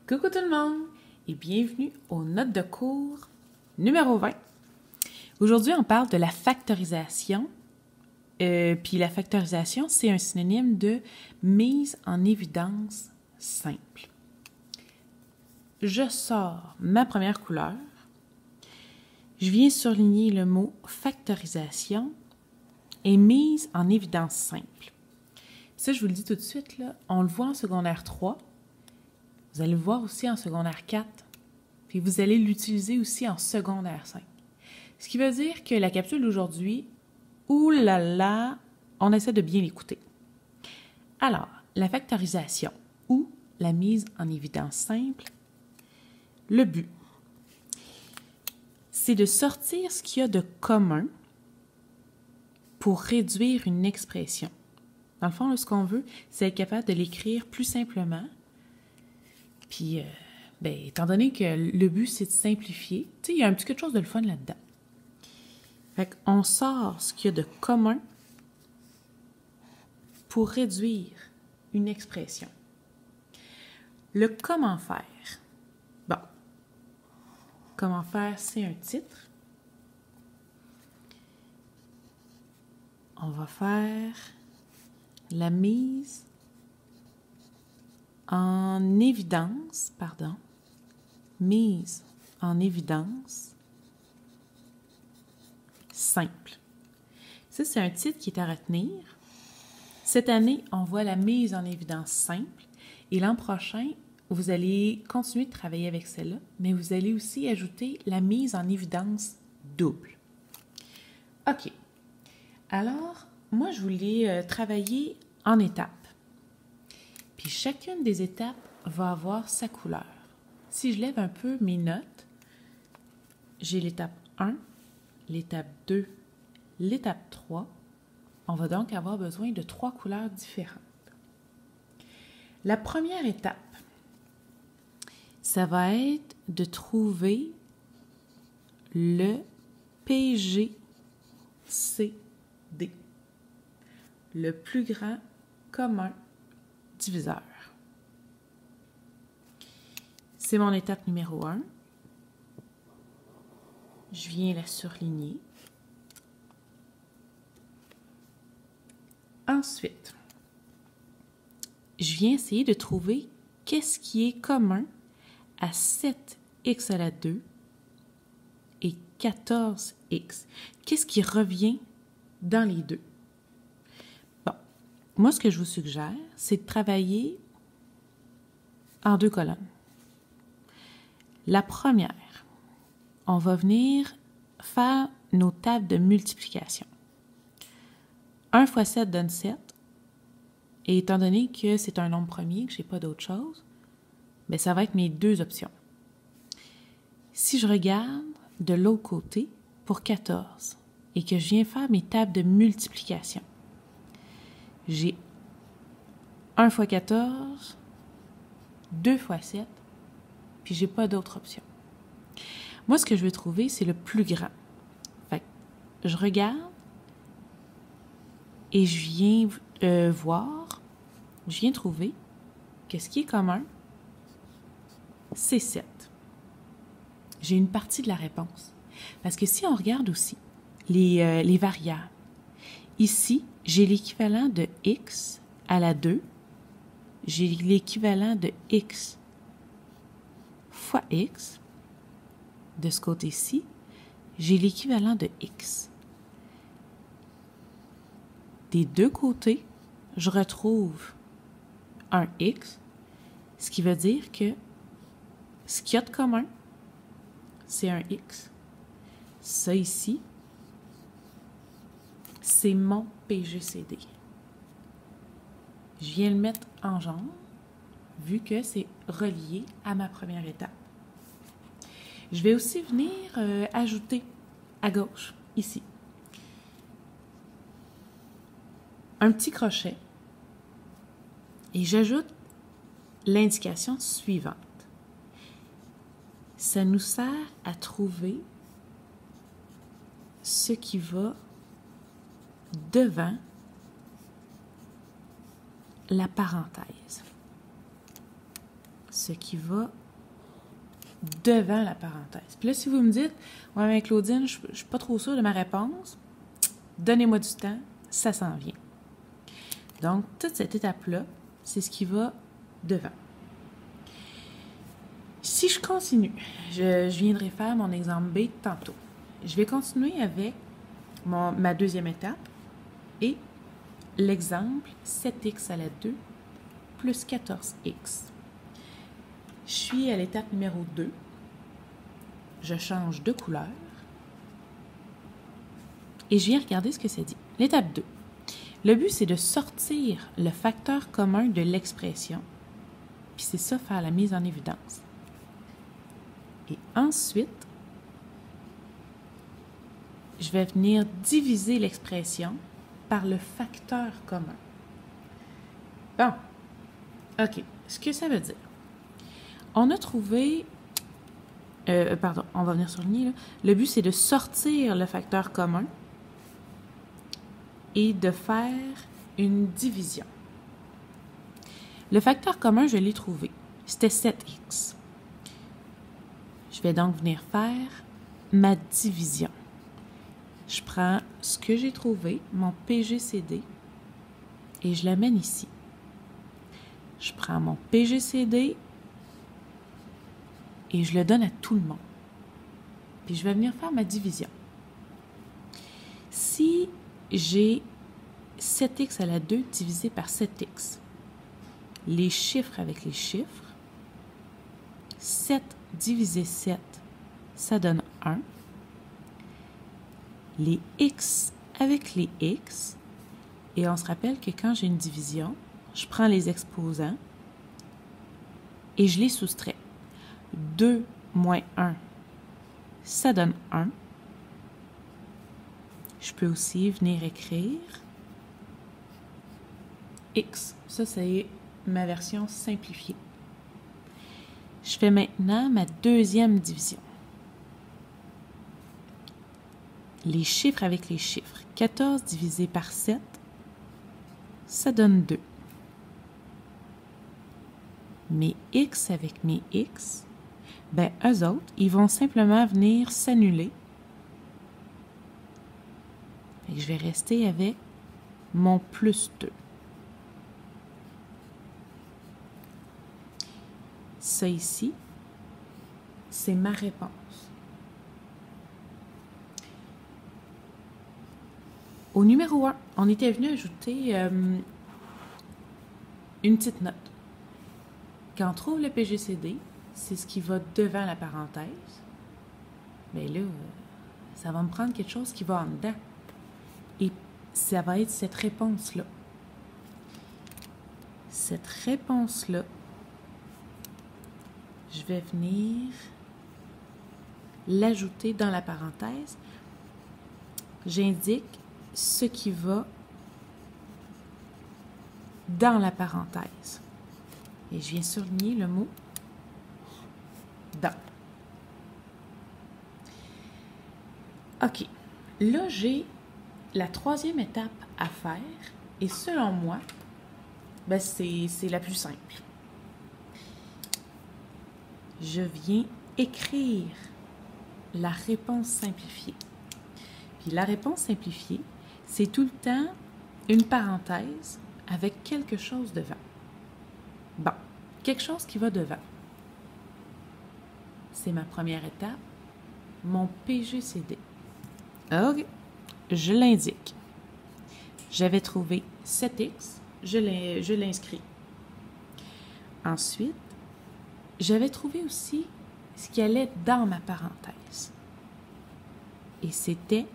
Coucou tout le monde et bienvenue aux notes de cours numéro 20. Aujourd'hui, on parle de la factorisation. Puis la factorisation, c'est un synonyme de mise en évidence simple. Je sors ma première couleur. Je viens surligner le mot factorisation et mise en évidence simple. Ça, je vous le dis tout de suite, là, on le voit en secondaire 3. Vous allez le voir aussi en secondaire 4, puis vous allez l'utiliser aussi en secondaire 5. Ce qui veut dire que la capsule d'aujourd'hui, oulala, on essaie de bien l'écouter. Alors, la factorisation ou la mise en évidence simple, le but, c'est de sortir ce qu'il y a de commun pour réduire une expression. Dans le fond, là, ce qu'on veut, c'est être capable de l'écrire plus simplement. Puis, étant donné que le but, c'est de simplifier, tu sais, il y a un petit quelque chose de le fun là-dedans. Fait qu'on sort ce qu'il y a de commun pour réduire une expression. Le comment faire. Bon, comment faire, c'est un titre. On va faire la mise en évidence, mise en évidence simple. Ça, c'est un titre qui est à retenir. Cette année, on voit la mise en évidence simple et l'an prochain, vous allez continuer de travailler avec celle-là, mais vous allez aussi ajouter la mise en évidence double. OK. Alors, moi, je voulais travailler en étapes. Puis chacune des étapes va avoir sa couleur. Si je lève un peu mes notes, j'ai l'étape 1, l'étape 2, l'étape 3. On va donc avoir besoin de 3 couleurs différentes. La première étape, ça va être de trouver le PGCD, le plus grand commun diviseur. C'est mon étape numéro 1. Je viens la surligner. Ensuite, je viens essayer de trouver qu'est-ce qui est commun à 7x à la 2 et 14x. Qu'est-ce qui revient dans les deux? Bon, moi, ce que je vous suggère, c'est de travailler en 2 colonnes. La première, on va venir faire nos tables de multiplication. 1 fois 7 donne 7. Et étant donné que c'est un nombre premier, que je n'ai pas d'autre chose, bien, ça va être mes 2 options. Si je regarde de l'autre côté pour 14 et que je viens faire mes tables de multiplication, j'ai 1 fois 14, 2 fois 7, puis j'ai pas d'autre option. Moi, ce que je veux trouver, c'est le plus grand. Fait que je regarde et je viens je viens trouver que ce qui est commun, c'est 7. J'ai une partie de la réponse. Parce que si on regarde aussi les variables, ici, j'ai l'équivalent de x à la 2, j'ai l'équivalent de x fois x. De ce côté-ci, j'ai l'équivalent de x. Des deux côtés, je retrouve un x, ce qui veut dire que ce qu'il y a de commun, c'est un x. Ça ici, c'est mon PGCD. Je viens le mettre en jaune, vu que c'est relié à ma première étape. Je vais aussi venir ajouter à gauche, ici, un petit crochet et j'ajoute l'indication suivante. Ça nous sert à trouver ce qui va devant la parenthèse. ce qui va devant la parenthèse. Puis là, si vous me dites, ouais, mais Claudine, je ne suis pas trop sûre de ma réponse, donnez-moi du temps, ça s'en vient. Donc, toute cette étape-là, c'est ce qui va devant. Si je continue, je viendrai faire mon exemple B tantôt. Je vais continuer avec ma deuxième étape et l'exemple 7x à la 2 plus 14x. Je suis à l'étape numéro 2. Je change de couleur. Et je viens regarder ce que ça dit. L'étape 2. Le but, c'est de sortir le facteur commun de l'expression. Puis c'est ça, faire la mise en évidence. Et ensuite, je vais venir diviser l'expression par le facteur commun. Bon. OK. Ce que ça veut dire. On a trouvé... pardon, on va venir souligner, là. Le but, c'est de sortir le facteur commun et de faire une division. Le facteur commun, je l'ai trouvé. C'était 7x. Je vais donc venir faire ma division. Je prends ce que j'ai trouvé, mon PGCD, et je l'amène ici. Je prends mon PGCD et je le donne à tout le monde. Puis je vais venir faire ma division. Si j'ai 7x à la 2 divisé par 7x, les chiffres avec les chiffres, 7 divisé 7, ça donne 1. Les x avec les x, et on se rappelle que quand j'ai une division, je prends les exposants et je les soustrais. 2 moins 1, ça donne 1. Je peux aussi venir écrire x. Ça, c'est ma version simplifiée. Je fais maintenant ma deuxième division. Les chiffres avec les chiffres. 14 divisé par 7, ça donne 2. Mes x avec mes x, ben eux autres, ils vont simplement venir s'annuler. Je vais rester avec mon plus 2. Ça ici, c'est ma réponse. Au numéro 1, on était venu ajouter une petite note. Quand on trouve le PGCD, c'est ce qui va devant la parenthèse. Mais là, ça va me prendre quelque chose qui va en dedans. Et ça va être cette réponse-là. Cette réponse-là, je vais venir l'ajouter dans la parenthèse. J'indique ce qui va dans la parenthèse. Et je viens souligner le mot dans. OK. Là, j'ai la troisième étape à faire. Et selon moi, ben c'est la plus simple. Je viens écrire la réponse simplifiée. Puis la réponse simplifiée, c'est tout le temps une parenthèse avec quelque chose devant. Bon, quelque chose qui va devant. C'est ma première étape, mon PGCD. OK, je l'indique. J'avais trouvé 7x, je l'inscris. Ensuite, j'avais trouvé aussi ce qui allait dans ma parenthèse. Et c'était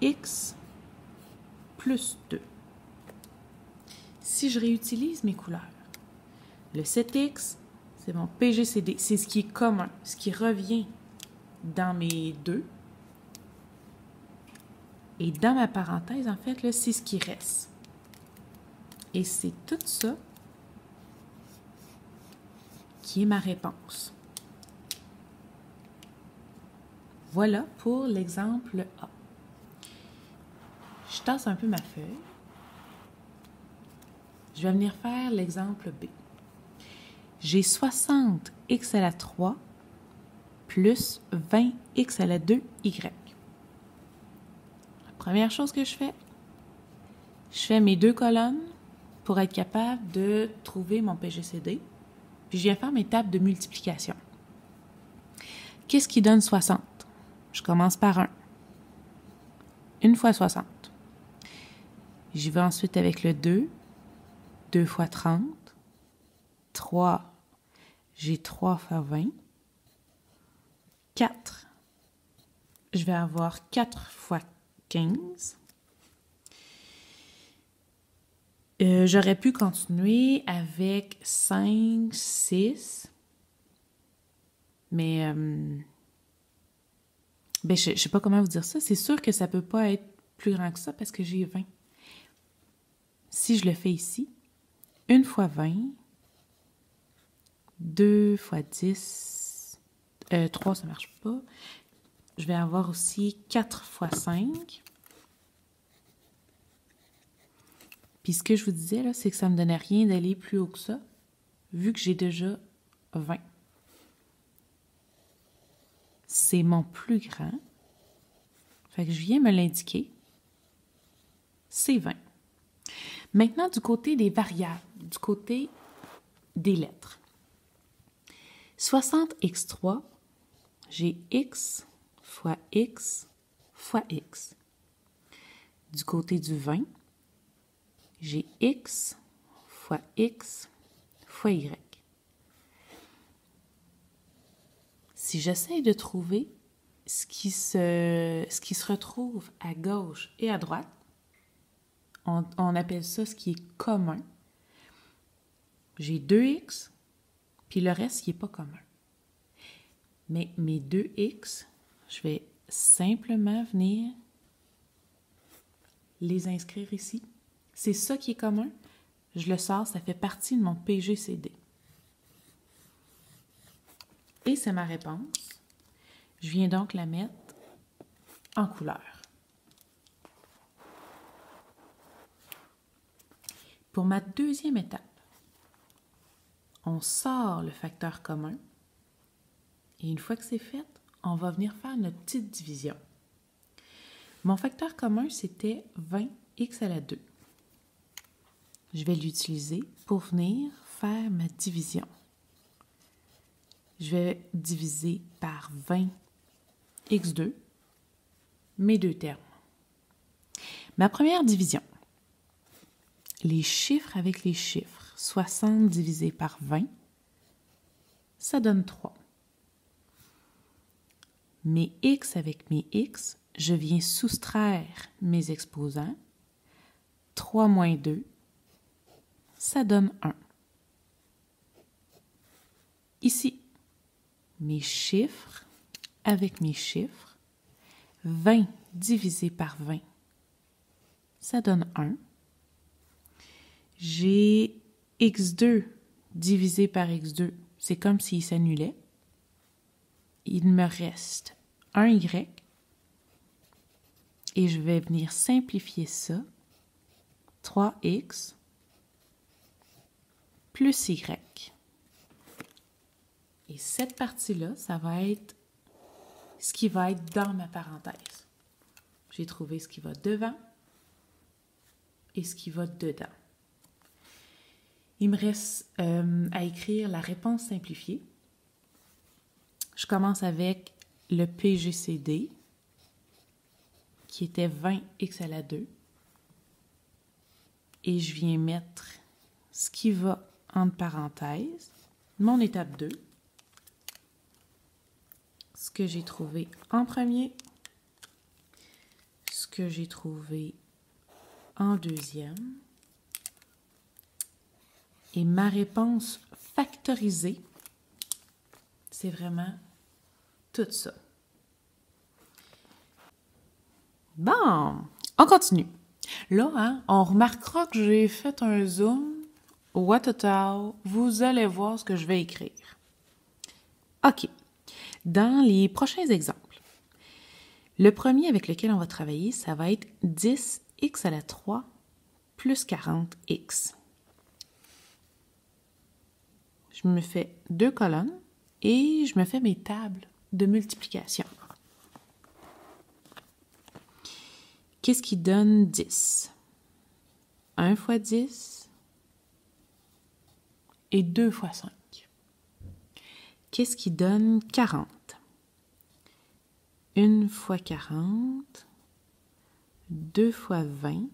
x plus 2. Si je réutilise mes couleurs, le 7x, c'est mon PGCD. C'est ce qui est commun, ce qui revient dans mes deux. Et dans ma parenthèse, en fait, c'est ce qui reste. Et c'est tout ça qui est ma réponse. Voilà pour l'exemple A. Je tasse un peu ma feuille. Je vais venir faire l'exemple B. j'ai 60x à la 3 plus 20x à la 2y. La première chose que je fais mes deux colonnes pour être capable de trouver mon PGCD. Puis je viens faire mes tables de multiplication. Qu'est-ce qui donne 60? Je commence par 1. 1 fois 60. J'y vais ensuite avec le 2. 2 fois 30. 3. J'ai 3 fois 20. 4. Je vais avoir 4 fois 15. J'aurais pu continuer avec 5, 6. Mais je ne sais pas comment vous dire ça. C'est sûr que ça ne peut pas être plus grand que ça parce que j'ai 20. Si je le fais ici, 1 fois 20, 2 fois 10, 3 ça ne marche pas. Je vais avoir aussi 4 fois 5. Puis ce que je vous disais, là, c'est que ça ne me donnait rien d'aller plus haut que ça, vu que j'ai déjà 20. C'est mon plus grand. Fait que je viens me l'indiquer. C'est 20. Maintenant, du côté des variables, du côté des lettres. 60x3, j'ai x fois x fois x. Du côté du 20, j'ai x fois x fois y. Si j'essaie de trouver ce qui se retrouve à gauche et à droite, on appelle ça ce qui est commun. J'ai 2x, puis le reste qui n'est pas commun. Mais mes 2x, je vais simplement venir les inscrire ici. C'est ça qui est commun. Je le sors, ça fait partie de mon PGCD. Et c'est ma réponse. Je viens donc la mettre en couleur. Pour ma deuxième étape, on sort le facteur commun. Et une fois que c'est fait, on va venir faire notre petite division. Mon facteur commun, c'était 20x à la 2. Je vais l'utiliser pour venir faire ma division. Je vais diviser par 20x2 mes deux termes. Ma première division, les chiffres avec les chiffres, 60 divisé par 20, ça donne 3. Mes x avec mes x, je viens soustraire mes exposants. 3 moins 2, ça donne 1. Ici, mes chiffres avec mes chiffres, 20 divisé par 20, ça donne 1. J'ai x2 divisé par x2, c'est comme s'il s'annulait. Il me reste 1y et je vais venir simplifier ça. 3x plus y. Et cette partie-là, ça va être ce qui va être dans ma parenthèse. J'ai trouvé ce qui va devant et ce qui va dedans. Il me reste à écrire la réponse simplifiée. Je commence avec le PGCD, qui était 20x à la 2. Et je viens mettre ce qui va entre parenthèses, mon étape 2, ce que j'ai trouvé en premier, ce que j'ai trouvé en deuxième, et ma réponse factorisée, c'est vraiment tout ça. Bon, on continue. Là, on remarquera que j'ai fait un zoom. Au total, vous allez voir ce que je vais écrire. OK. Dans les prochains exemples, le premier avec lequel on va travailler, ça va être 10x à la 3 plus 40x. je me fais 2 colonnes et je me fais mes tables de multiplication. Qu'est-ce qui donne 10? 1 fois 10 et 2 fois 5. Qu'est-ce qui donne 40? 1 fois 40, 2 fois 20,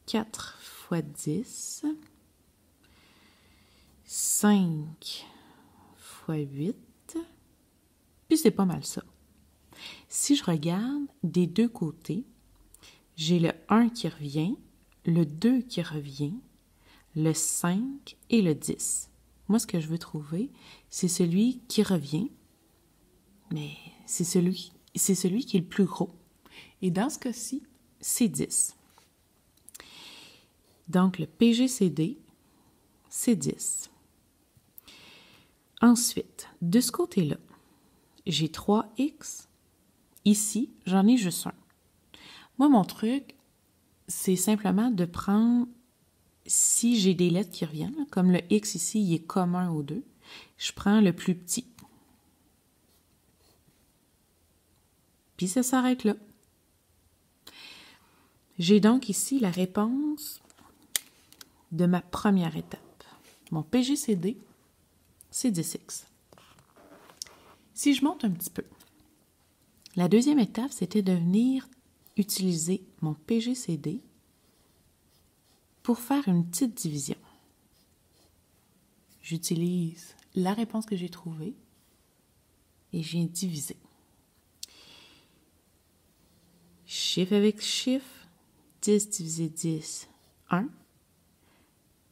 4 fois 10, 5 fois 8, puis c'est pas mal ça. Si je regarde des deux côtés, j'ai le 1 qui revient, le 2 qui revient, le 5 et le 10. Moi, ce que je veux trouver, c'est celui qui revient, mais c'est celui qui est le plus gros. Et dans ce cas-ci, c'est 10. Donc, le PGCD, c'est 10. Ensuite, de ce côté-là, j'ai 3x. Ici, j'en ai juste un. Moi, mon truc, c'est simplement de prendre, si j'ai des lettres qui reviennent, comme le x ici, il est commun aux deux, je prends le plus petit. Puis ça s'arrête là. J'ai donc ici la réponse de ma première étape. Mon PGCD, c'est 10x. Si je monte un petit peu, la deuxième étape, c'était de venir utiliser mon PGCD pour faire une petite division. J'utilise la réponse que j'ai trouvée et je viens diviser. Chiffre avec chiffre, 10 divisé 10, 1.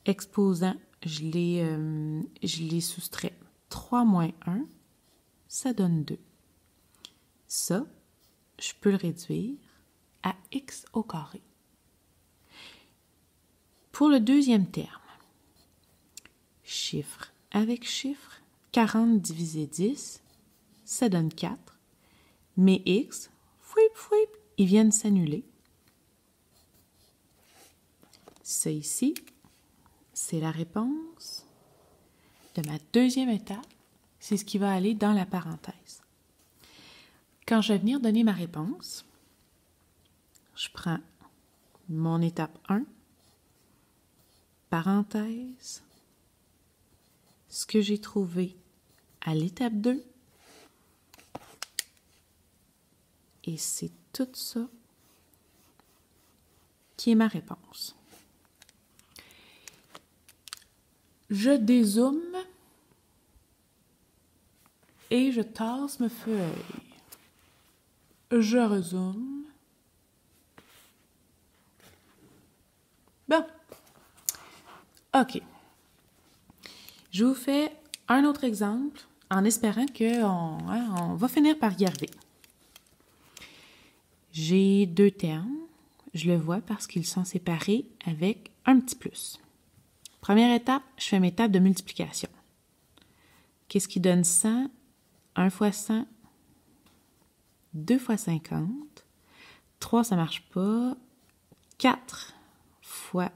Exposant, je l'ai soustrait. 3 moins 1, ça donne 2. Ça, je peux le réduire à x au carré. Pour le deuxième terme, chiffre avec chiffre, 40 divisé 10, ça donne 4. Mes x, fouip, fouip, ils viennent s'annuler. Ça ici, c'est la réponse de ma deuxième étape. C'est ce qui va aller dans la parenthèse. Quand je vais venir donner ma réponse, je prends mon étape 1, parenthèse, ce que j'ai trouvé à l'étape 2, et c'est tout ça qui est ma réponse. Je dézoome et je tasse mes feuilles. Je rezoome. Bon. OK. Je vous fais un autre exemple en espérant qu'on va finir par y arriver. J'ai 2 termes. Je le vois parce qu'ils sont séparés avec un petit plus. Première étape, je fais mes tables de multiplication. Qu'est-ce qui donne 100? 1 fois 100, 2 fois 50, 3, ça ne marche pas, 4 fois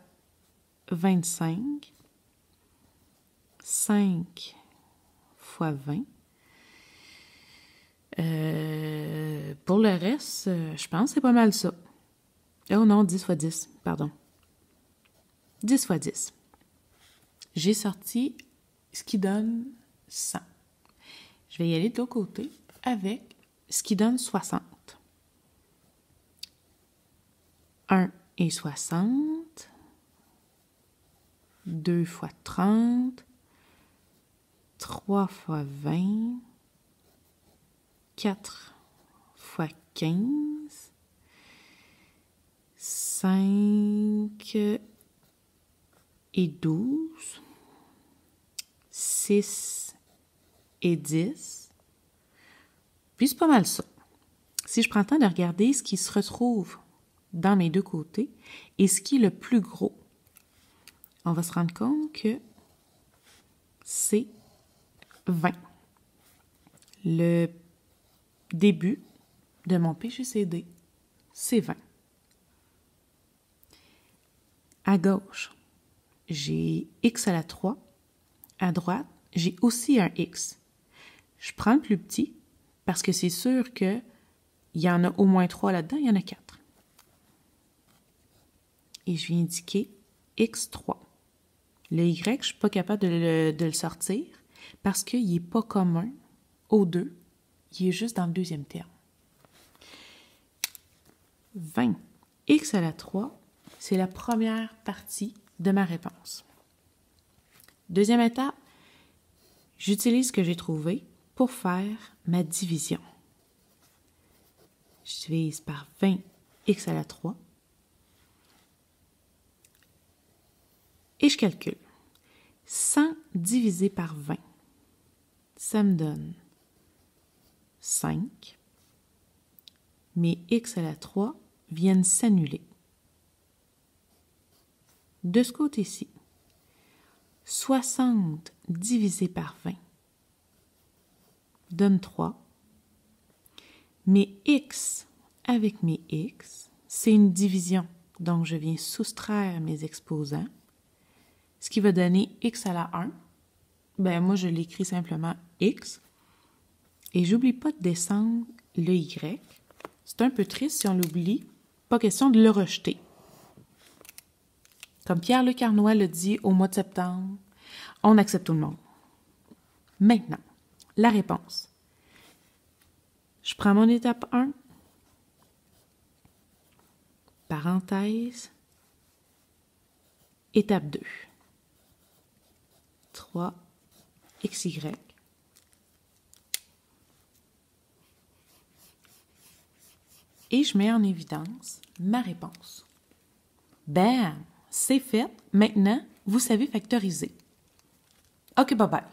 25, 5 fois 20. Pour le reste, je pense que c'est pas mal ça. Oh non, 10 fois 10, pardon. 10 fois 10. J'ai sorti ce qui donne 100. Je vais y aller de l'autre côté avec ce qui donne 60. 1 et 60. 2 fois 30. 3 fois 20. 4 fois 15. 5 et 12. 6 et 10. Puis c'est pas mal ça. Si je prends le temps de regarder ce qui se retrouve dans mes deux côtés et ce qui est le plus gros, on va se rendre compte que c'est 20. Le début de mon PGCD, c'est 20. À gauche, j'ai x à la 3. À droite, j'ai aussi un x. Je prends le plus petit parce que c'est sûr qu'il y en a au moins 3 là-dedans, il y en a 4. Et je viens indiquer x3. Le y, je ne suis pas capable de le sortir parce qu'il n'est pas commun aux deux. Il est juste dans le deuxième terme. 20. X à la 3, c'est la première partie de ma réponse. Deuxième étape, j'utilise ce que j'ai trouvé pour faire ma division. Je divise par 20 x à la 3 et je calcule. 100 divisé par 20, ça me donne 5. Mes x à la 3 viennent s'annuler. De ce côté-ci, 60 divisé par 20 donne 3. Mes x avec mes x, c'est une division, donc je viens soustraire mes exposants, ce qui va donner x à la 1. Ben moi, je l'écris simplement x. Et j'oublie pas de descendre le y. C'est un peu triste si on l'oublie. Pas question de le rejeter. Comme Pierre-Luc Arnois le dit au mois de septembre, on accepte tout le monde. Maintenant, la réponse. Je prends mon étape 1, parenthèse, étape 2, 3, xy, et je mets en évidence ma réponse. Bam! C'est fait. Maintenant, vous savez factoriser. OK, bye bye.